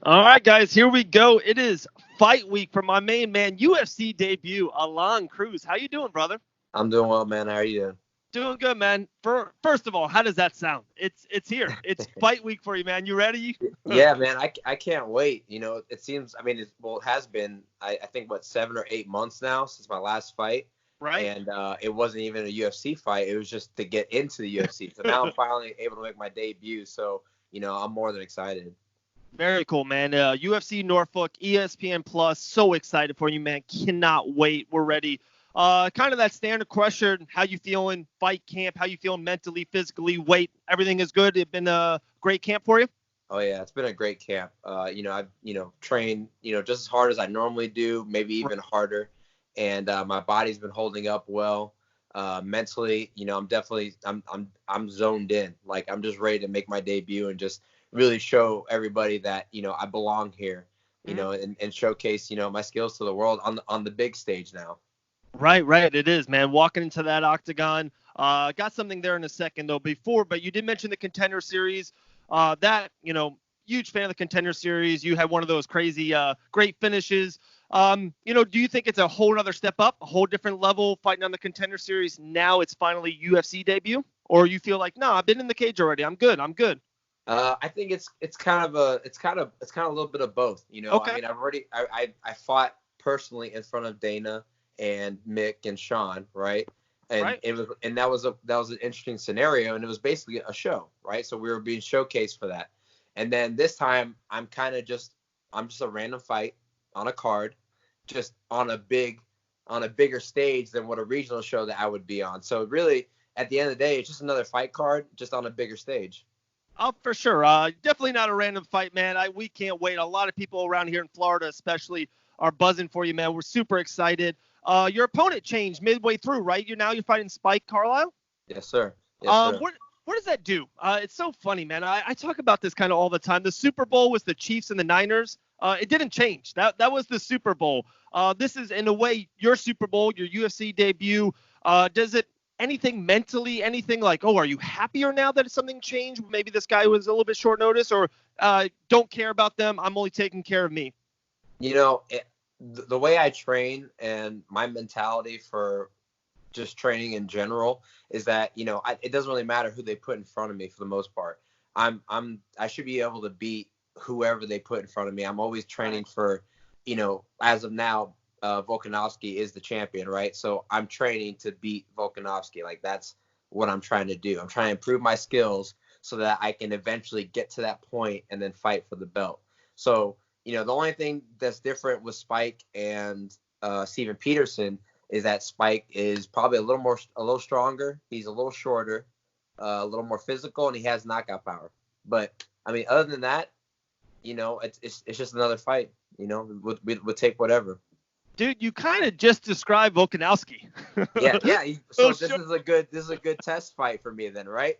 All right, guys, here we go. It is fight week for my main man, UFC debut, Aalon Cruz. How you doing, brother? I'm doing well, man. How are you doing? Doing good, man. First of all, how does that sound? It's here. It's fight week for you, man. You ready? Yeah, man. I can't wait. It seems. I mean, it has been. I think 7 or 8 months now since my last fight, Right. and it wasn't even a UFC fight. It was just to get into the UFC. So now I'm finally able to make my debut. So I'm more than excited. Very cool, man. UFC Norfolk, ESPN Plus. So excited for you, man. Cannot wait. We're ready. Kind of that standard question. How you feeling? Fight camp. How you feeling mentally, physically? Weight. Everything is good. It's been a great camp for you. Oh yeah, it's been a great camp. I've trained just as hard as I normally do, maybe even harder, and my body's been holding up well. Mentally, I'm zoned in. Like I'm just ready to make my debut and just really show everybody that I belong here. And showcase my skills to the world on the big stage now. Right. It is, man. Walking into that octagon. Got something there in a second though. But you did mention the Contender Series. Huge fan of the Contender Series. You had one of those crazy, great finishes. Do you think it's a whole other step up, a whole different level fighting on the Contender Series? Now it's finally UFC debut, or you feel like, no, I've been in the cage already. I'm good. I think it's kind of a little bit of both. Okay. I mean, I fought personally in front of Dana and Mick and Sean, right? And that was an interesting scenario, and it was basically a show, right? So we were being showcased for that. And then this time I'm just a random fight on a card, just on a bigger stage than what a regional show that I would be on. So really, at the end of the day, it's just another fight card, just on a bigger stage. Oh, for sure. Definitely not a random fight, man. We can't wait. A lot of people around here in Florida, especially, are buzzing for you, man. We're super excited. Your opponent changed midway through, right? You're fighting Spike Carlyle. Yes, sir. What does that do? It's so funny, man. I talk about this kind of all the time. The Super Bowl was the Chiefs and the Niners. It didn't change. That was the Super Bowl. This is, in a way, your Super Bowl, your UFC debut. Does it anything mentally, anything like, oh, are you happier now that something changed? Maybe this guy was a little bit short notice, or don't care about them. I'm only taking care of me. The way I train and my mentality for just training in general is that it doesn't really matter who they put in front of me for the most part. I should be able to beat whoever they put in front of me. I'm always training for, as of now, Volkanovski is the champion, right? So I'm training to beat Volkanovski. Like that's what I'm trying to do. I'm trying to improve my skills so that I can eventually get to that point and then fight for the belt. So the only thing that's different with Spike and Steven Peterson is that Spike is probably a little stronger. He's a little shorter, a little more physical, and he has knockout power. But I mean, other than that, it's just another fight. We'll take whatever. Dude, you kind of just described Volkanovski. Yeah. So this is a good test fight for me then, right?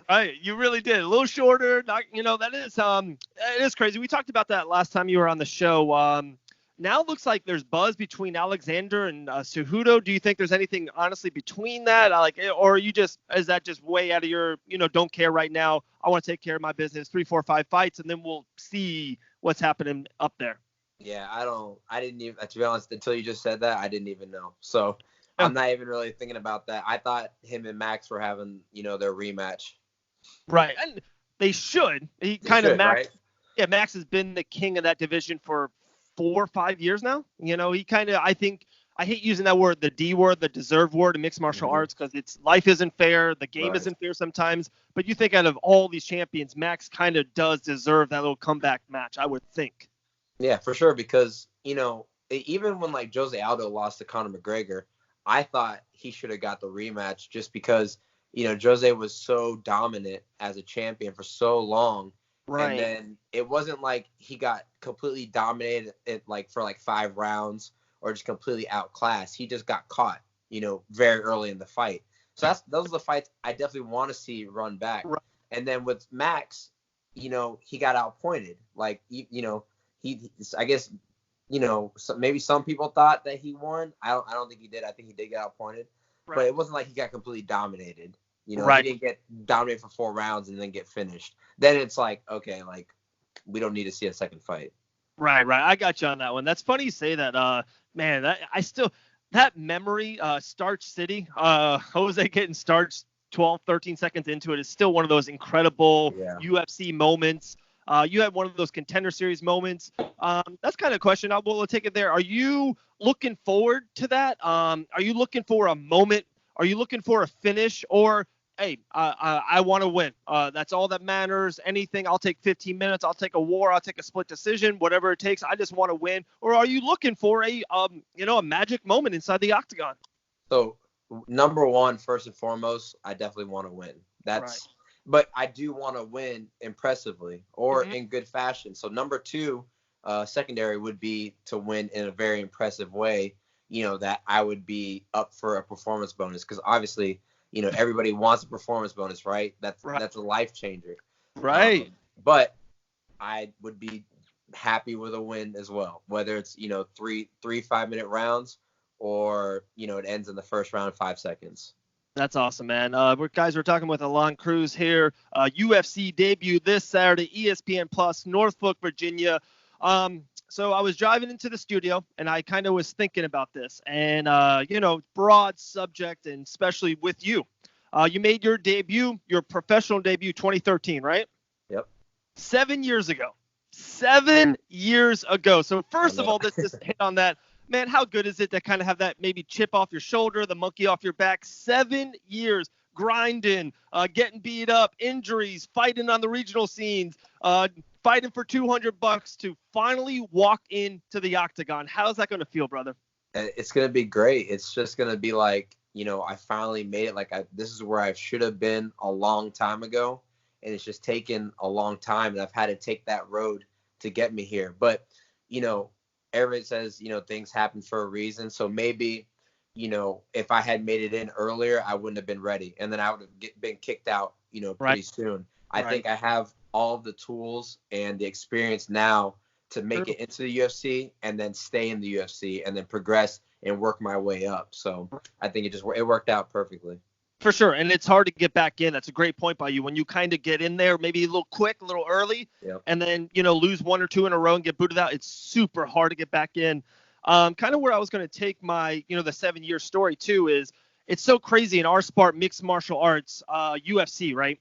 Right, you really did. A little shorter, it is crazy. We talked about that last time you were on the show. Now it looks like there's buzz between Alexander and Cejudo. Do you think there's anything honestly between that? Or is that just way out of your, don't care right now? I want to take care of my business, 3, 4, 5 fights, and then we'll see what's happening up there. Yeah, I didn't even, to be honest, until you just said that, I didn't even know. So I'm not even really thinking about that. I thought him and Max were having, their rematch. Right. And they should. Max. Right? Yeah, Max has been the king of that division for 4 or 5 years now. I think, I hate using that word, the D word, the deserve word in mixed martial arts, because life isn't fair. The game isn't fair sometimes. But you think out of all these champions, Max kind of does deserve that little comeback match, I would think. Yeah, for sure. Because, even when like Jose Aldo lost to Conor McGregor, I thought he should have got the rematch just because, Jose was so dominant as a champion for so long. Right. And then it wasn't like he got completely dominated for 5 rounds or just completely outclassed. He just got caught, very early in the fight. So those are the fights I definitely want to see run back. Right. And then with Max, he got outpointed. I guess, maybe some people thought that he won. I don't think he did. I think he did get outpointed. Right. But it wasn't like he got completely dominated. He didn't get dominated for 4 rounds and then get finished. Then it's like, okay, we don't need to see a second fight. Right. I got you on that one. That's funny you say that. Man, that memory, Starch City, Jose getting starched 12, 13 seconds into it is still one of those incredible UFC moments. You had one of those Contender Series moments. That's kind of a question. We'll take it there. Are you looking forward to that? Are you looking for a moment? Are you looking for a finish? Or, hey, I want to win. That's all that matters. Anything, I'll take 15 minutes. I'll take a war. I'll take a split decision, whatever it takes. I just want to win. Or are you looking for a magic moment inside the octagon? So, number one, first and foremost, I definitely want to win. That's right. But I do want to win impressively or in good fashion. So number two, secondary would be to win in a very impressive way, that I would be up for a performance bonus. Because obviously, everybody wants a performance bonus, right? That's a life changer. Right. But I would be happy with a win as well, whether it's, three 5-minute rounds or, it ends in the first round in 5 seconds. That's awesome, man. We're talking with Aalon Cruz here. UFC debut this Saturday, ESPN Plus, Norfolk, Virginia. So I was driving into the studio, and I kind of was thinking about this. And, broad subject, and especially with you. You made your debut, your professional debut, 2013, right? Yep. 7 years ago. 7 years ago. So first of all, let's just hit on that. Man, how good is it to kind of have that maybe chip off your shoulder, the monkey off your back? 7 years grinding, getting beat up, injuries, fighting on the regional scenes, fighting for $200 to finally walk into the octagon. How's that going to feel, brother? It's going to be great. It's just going to be like, I finally made it. This is where I should have been a long time ago. And it's just taken a long time. And I've had to take that road to get me here. But, everybody says, things happen for a reason. So maybe, if I had made it in earlier, I wouldn't have been ready. And then I would have been kicked out, pretty soon. I think I have all the tools and the experience now to make it into the UFC and then stay in the UFC and then progress and work my way up. So I think it worked out perfectly. For sure. And it's hard to get back in. That's a great point by you. When you kind of get in there, maybe a little quick, a little early, and then, lose 1 or 2 in a row and get booted out, it's super hard to get back in. Kind of where I was going to take my, the 7-year story too is it's so crazy in our sport, mixed martial arts, UFC, right?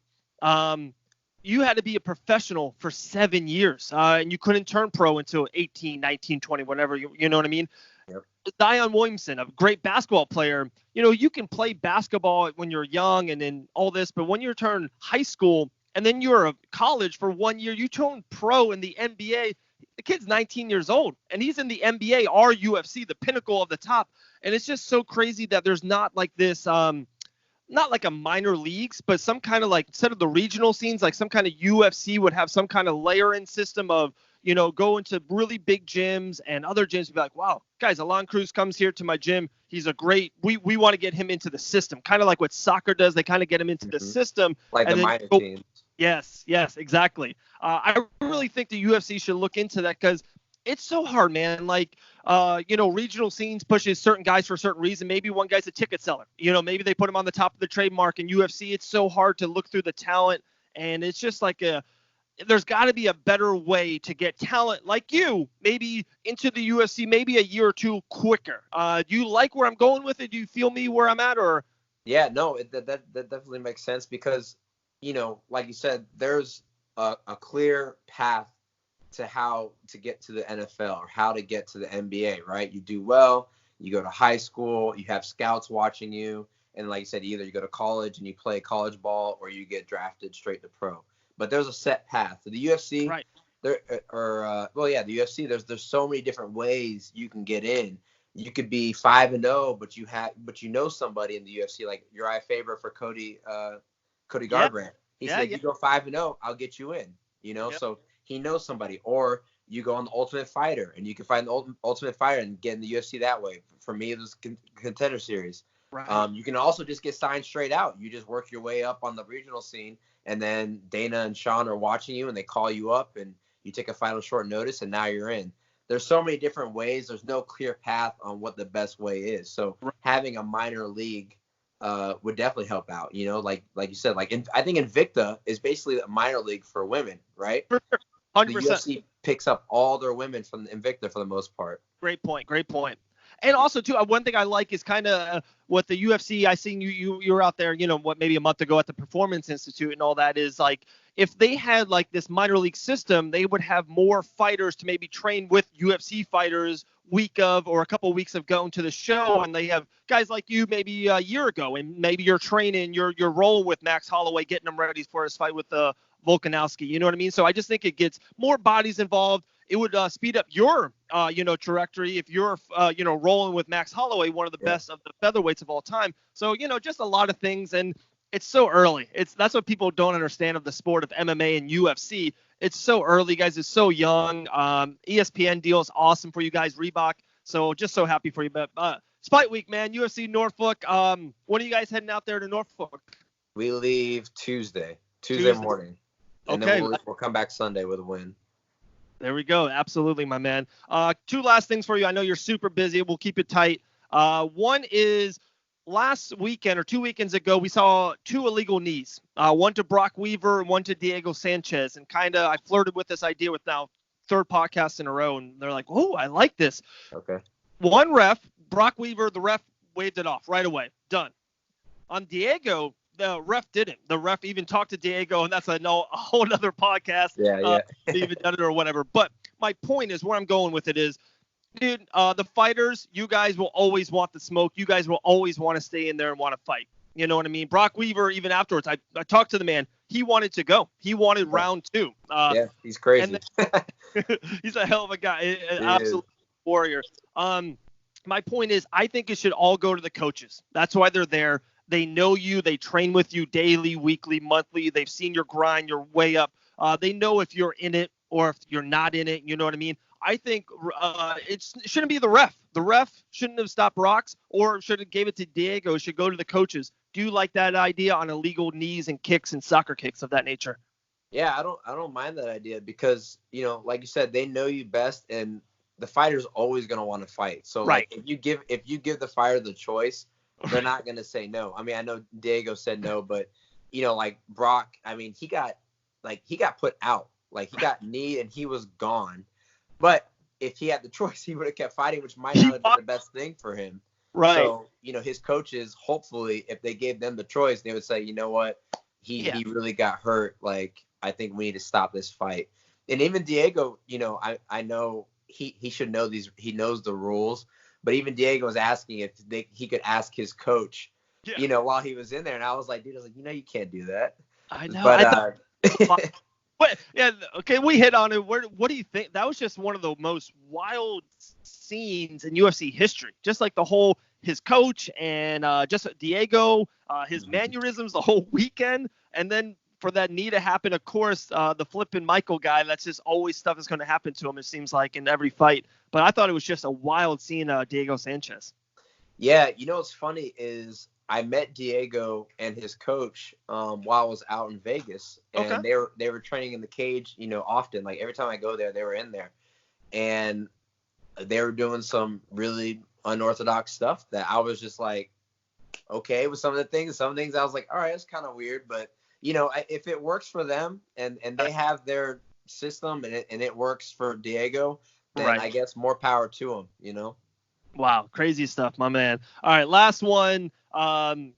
You had to be a professional for 7 years, and you couldn't turn pro until 18, 19, 20, whatever, you know what I mean? Yep. Dion Williamson, a great basketball player, you can play basketball when you're young and then all this, but when you turn high school and then you're a college for 1 year, you turn pro in the NBA. The kid's 19 years old, and he's in the NBA or UFC, the pinnacle of the top. And it's just so crazy that there's not like this, not like a minor leagues, but some kind of like, instead of the regional scenes, like some kind of UFC would have some kind of layer-in system of, go into really big gyms and other gyms be like, wow, guys, Aalon Cruz comes here to my gym. He's a great, we want to get him into the system. Kind of like what soccer does. They kind of get him into the system. Like the minor teams. Yes, exactly. I really think the UFC should look into that because it's so hard, man. Like, regional scenes pushes certain guys for a certain reason. Maybe one guy's a ticket seller. Maybe they put him on the top of the trademark. In UFC, it's so hard to look through the talent. And it's just like there's got to be a better way to get talent like you maybe into the UFC maybe a year or two quicker. Do you like where I'm going with it? Do you feel me where I'm at? Or Yeah, no, that definitely makes sense because, like you said, there's a clear path to how to get to the NFL or how to get to the NBA, right? You do well, you go to high school, you have scouts watching you, and like you said, either you go to college and you play college ball or you get drafted straight to pro. But there's a set path. To the UFC, right? The UFC. There's so many different ways you can get in. You could be 5-0, but you know somebody in the UFC, like Uriah Faber for Cody Garbrandt. He said, you go 5-0, I'll get you in. So he knows somebody. Or you go on the Ultimate Fighter, and you can find the Ultimate Fighter and get in the UFC that way. For me, it was Contender Series. Right. You can also just get signed straight out. You just work your way up on the regional scene, and then Dana and Sean are watching you, and they call you up, and you take a final short notice, and now you're in. There's so many different ways. There's no clear path on what the best way is. So having a minor league would definitely help out. Like you said, I think Invicta is basically a minor league for women, right? the 100%. UFC picks up all their women from Invicta for the most part. Great point. And also, too, one thing I like is kind of what the UFC, I seen you were out there, maybe a month ago at the Performance Institute and all that, is like, if they had like this minor league system, they would have more fighters to maybe train with UFC fighters week of or a couple of weeks of going to the show. And they have guys like you maybe a year ago, and maybe you're training, you're rolling with Max Holloway, getting him ready for his fight with Volkanovski. You know what I mean? So I just think it gets more bodies involved. It would speed up your, trajectory if you're, rolling with Max Holloway, one of the best of the featherweights of all time. So, just a lot of things. And it's so early. That's what people don't understand of the sport of MMA and UFC. It's so early, guys. It's so young. ESPN deal is awesome for you guys, Reebok. So just so happy for you. But Spite Week, man, UFC Norfolk. When are you guys heading out there to Norfolk? We leave Tuesday morning. And okay. Then we'll come back Sunday with a win. There we go. Absolutely, my man. Two last things for you. I know you're super busy. We'll keep it tight. One is last weekend or 2 weekends ago, we saw two illegal knees, one to Brock Weaver and one to Diego Sanchez. And I flirted with this idea with now third podcast in a row. And they're like, oh, I like this. Okay. One ref, Brock Weaver, the ref waved it off right away. Done. On Diego, the ref didn't. The ref even talked to Diego, and that's a whole other podcast. Yeah. Even done it or whatever. But my point is, where I'm going with it is, dude, the fighters, you guys will always want the smoke. You guys will always want to stay in there and want to fight. You know what I mean? Brock Weaver, even afterwards, I talked to the man. He wanted to go. He wanted round two. Yeah, he's crazy. He's a hell of a guy, an absolute warrior. My point is, I think it should all go to the coaches. That's why they're there. They know you. They train with you daily, weekly, monthly. They've seen your grind, your way up. They know if you're in it or if you're not in it. You know what I mean? I think it shouldn't be the ref. The ref shouldn't have stopped rocks or should have gave it to Diego. It should go to the coaches. Do you like that idea on illegal knees and kicks and soccer kicks of that nature? Yeah, I don't mind that idea because, like you said, they know you best and the fighter's always going to want to fight. So right. Like, if you give the fighter the choice, they're not going to say no. I mean, I know Diego said no, but like Brock, I mean, he got put out. Like he got kneed and he was gone. But if he had the choice, he would have kept fighting, which might not have been the best thing for him. Right. So, his coaches, hopefully, if they gave them the choice, they would say, you know what, he really got hurt. Like, I think we need to stop this fight. And even Diego, I know he should know he knows the rules. But even Diego was asking if he could ask his coach, while he was in there. And I was like, dude, you can't do that. I know. But, but yeah, okay, we hit on it. What do you think? That was just one of the most wild scenes in UFC history. Just like his coach and just Diego, his mannerisms the whole weekend. And then for that knee to happen, of course, the flipping Michael guy, that's just always stuff that's going to happen to him, it seems like, in every fight. But I thought it was just a wild scene, Diego Sanchez. Yeah, what's funny is I met Diego and his coach while I was out in Vegas, and they were training in the cage, often. Like every time I go there, they were in there, and they were doing some really unorthodox stuff that I was just like, okay, with some things I was like, all right, it's kind of weird, but if it works for them and they have their system and it works for Diego, then I guess more power to him, Wow, crazy stuff, my man. All right, last one. Around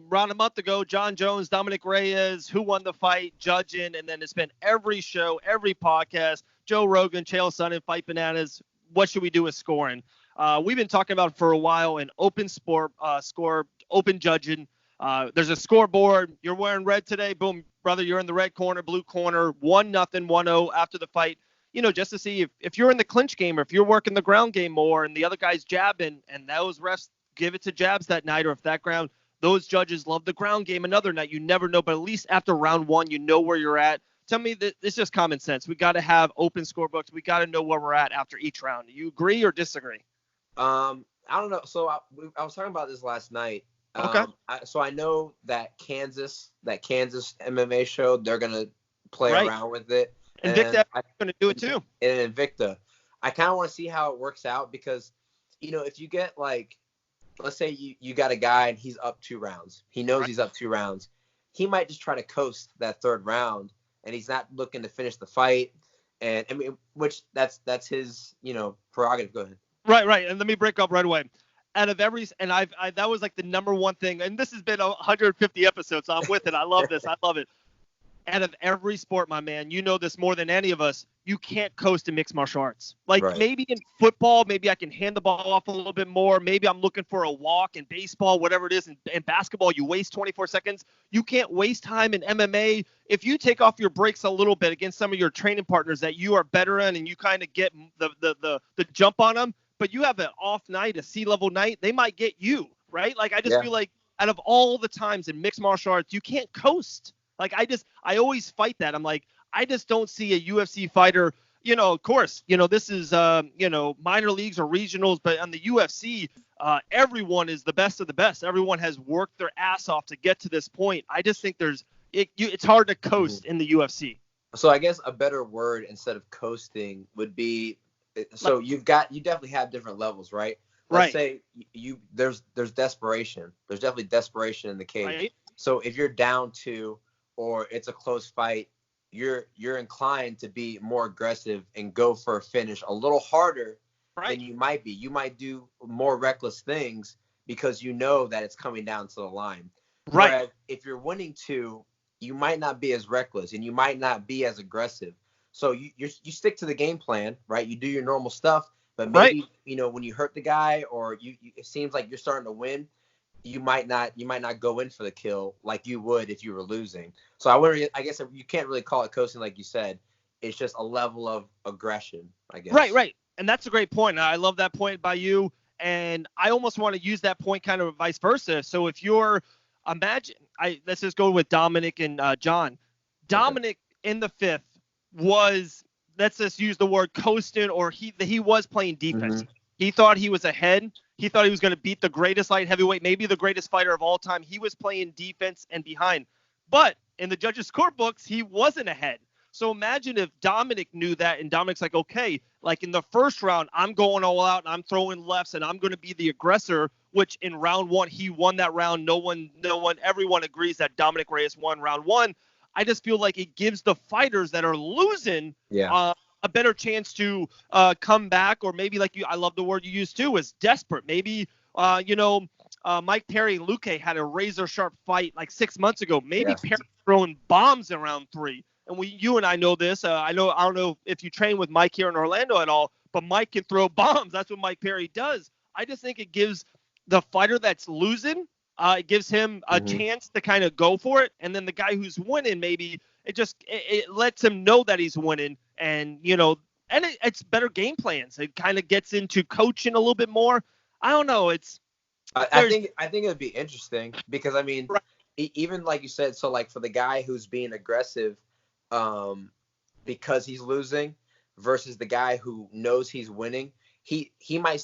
a month ago, John Jones, Dominic Reyes, who won the fight, judging, and then it's been every show, every podcast, Joe Rogan, Chael Sonnen, Fight Bananas. What should we do with scoring? We've been talking about it for a while in open open judging. There's a scoreboard. You're wearing red today. Boom, brother, you're in the red corner, blue corner, 1-0, 1-0 after the fight. Just to see if you're in the clinch game or if you're working the ground game more and the other guy's jabbing and those refs give it to jabs that night, or if those judges love the ground game another night, you never know. But at least after round one, you know where you're at. Tell me that it's just common sense. We got to have open scorebooks. We got to know where we're at after each round. Do you agree or disagree? I don't know. So I was talking about this last night. Okay. So I know that Kansas MMA show, they're going to play around with it. Invicta is going to do it too. And Invicta. I kind of want to see how it works out because, if you get like, let's say you got a guy and he's up 2 rounds. He knows he's up 2 rounds. He might just try to coast that third round and he's not looking to finish the fight. And I mean, which that's his, prerogative. Go ahead. Right. And let me break up right away. Out of every, and that was like the number one thing. And this has been 150 episodes, so I'm with it. I love this. I love it. Out of every sport, my man, you know this more than any of us, you can't coast in mixed martial arts. Like maybe in football, maybe I can hand the ball off a little bit more. Maybe I'm looking for a walk in baseball, whatever it is. In basketball, you waste 24 seconds. You can't waste time in MMA. If you take off your breaks a little bit against some of your training partners that you are better in and you kind of get the jump on them, but you have an off night, a C-level night, they might get you, right? Like I just feel like out of all the times in mixed martial arts, you can't coast. Like I always fight that. I'm like, I just don't see a UFC fighter, of course, this is, minor leagues or regionals, but on the UFC, everyone is the best of the best. Everyone has worked their ass off to get to this point. I just think it's hard to coast in the UFC. So I guess a better word instead of coasting would be, so you definitely have different levels, right? Let's say there's desperation. There's definitely desperation in the cage. Right. So if you're down 2 or it's a close fight, you're inclined to be more aggressive and go for a finish a little harder than you might be. You might do more reckless things because you know that it's coming down to the line. Right. Whereas if you're winning 2, you might not be as reckless and you might not be as aggressive. So you stick to the game plan, right? You do your normal stuff, but maybe when you hurt the guy or it seems like you're starting to win, you might not go in for the kill like you would if you were losing. So I guess you can't really call it coasting like you said. It's just a level of aggression, I guess. Right. And that's a great point. I love that point by you. And I almost want to use that point kind of vice versa. So if you're let's just go with Dominic and John. Dominic in the 5th was, let's just use the word coasting, or he was playing defense. Mm-hmm. He thought he was ahead. He thought he was going to beat the greatest light heavyweight, maybe the greatest fighter of all time. He was playing defense and behind. But in the judges' scorebooks, he wasn't ahead. So imagine if Dominic knew that, and Dominic's like, okay, like in the first round, I'm going all out, and I'm throwing lefts, and I'm going to be the aggressor, which in round 1, he won that round. Everyone agrees that Dominic Reyes won round 1. I just feel like it gives the fighters that are losing a better chance to come back, or maybe I love the word you used too, is desperate. Maybe, Mike Perry and Luque had a razor sharp fight like 6 months ago. Maybe Perry throwing bombs in round 3. And you and I know this. I don't know if you train with Mike here in Orlando at all, but Mike can throw bombs. That's what Mike Perry does. I just think it gives the fighter that's losing, it gives him a chance to kind of go for it. And then the guy who's winning, maybe it lets him know that he's winning. And, it's better game plans. It kind of gets into coaching a little bit more. I don't know. I think it would be interesting because, I mean, even like you said, so like for the guy who's being aggressive because he's losing versus the guy who knows he's winning, he might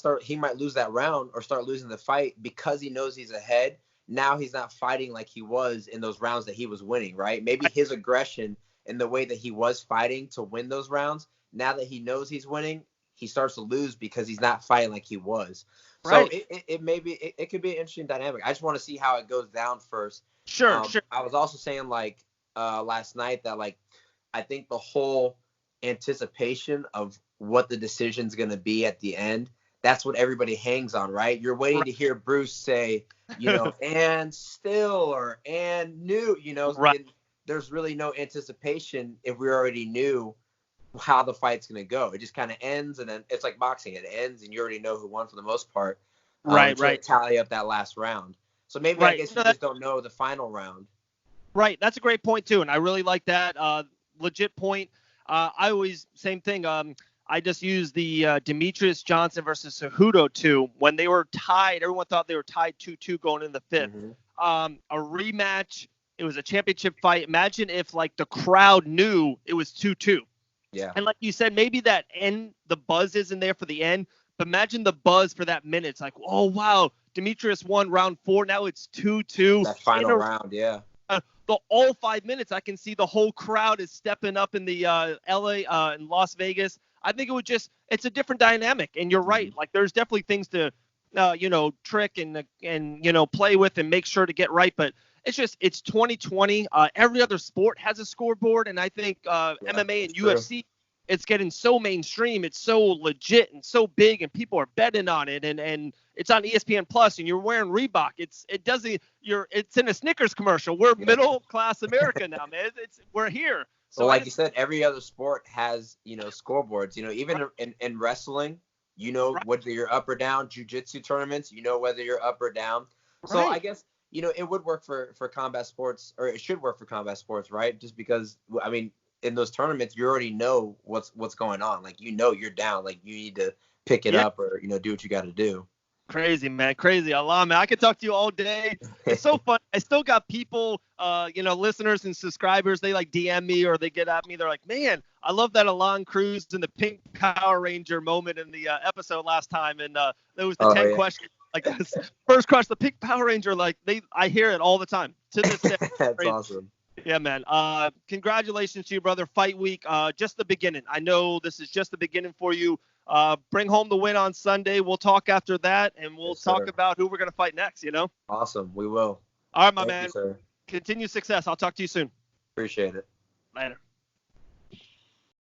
lose that round or start losing the fight because he knows he's ahead. Now he's not fighting like he was in those rounds that he was winning, right? Maybe his aggression and the way that he was fighting to win those rounds, now that he knows he's winning, he starts to lose because he's not fighting like he was. Right. So it could be an interesting dynamic. I just want to see how it goes down first. Sure. I was also saying last night that I think the whole anticipation of what the decision's going to be at the end, that's what everybody hangs on, right? You're waiting to hear Bruce say, and still or and new, right. There's really no anticipation if we already knew how the fight's going to go. It just kind of ends, and then it's like boxing. It ends, and you already know who won for the most part. Right. Tally up that last round. So maybe I guess you just don't know the final round. Right. That's a great point, too, and I really like that. Legit point. I always, same thing. I just used the Demetrius Johnson versus Cejudo 2. When they were tied, everyone thought they were tied 2-2 going in the 5th. Mm-hmm. A rematch. It was a championship fight. Imagine if, the crowd knew it was 2-2. Yeah. And like you said, maybe that end, the buzz isn't there for the end. But imagine the buzz for that minute. It's like, oh, wow, Demetrius won round 4. Now it's 2-2. That final round, yeah. All 5 minutes, I can see the whole crowd is stepping up in the LA in Las Vegas. I think it's a different dynamic. And you're right. There's definitely things to, trick and play with and make sure to get right. But it's 2020. Every other sport has a scoreboard. And I think MMA and UFC it's getting so mainstream. It's so legit and so big, and people are betting on it. And it's on ESPN Plus, and you're wearing Reebok. It's in a Snickers commercial. We're middle class America now, man. We're here. So well, like you said, every other sport has, scoreboards. Even in wrestling, Right. whether you're up or down. Jiu-jitsu tournaments, whether you're up or down. So Right. I guess, it would work for combat sports, or it should work for combat sports, right? Just because, I mean, in those tournaments, you already know what's going on. Like, you're down. Like, you need to pick it up or, do what you got to do. Crazy, man. Crazy. Aalon, man. I could talk to you all day. It's so fun. I still got people, listeners and subscribers. They like DM me or they get at me. They're like, man, I love that Aalon Cruz and the Pink Power Ranger moment in the episode last time. And there was the 10 questions. Like this first question, the Pink Power Ranger, I hear it all the time to this day. That's Crazy. awesome. Yeah, man. Congratulations to you, brother. Fight week, just the beginning. I know this is just the beginning for you. Bring home the win on Sunday. We'll talk after that, and we'll talk about who we're going to fight next, Awesome. We will. All right, my Thank man. you, sir. Continue success. I'll talk to you soon. Appreciate it. Later.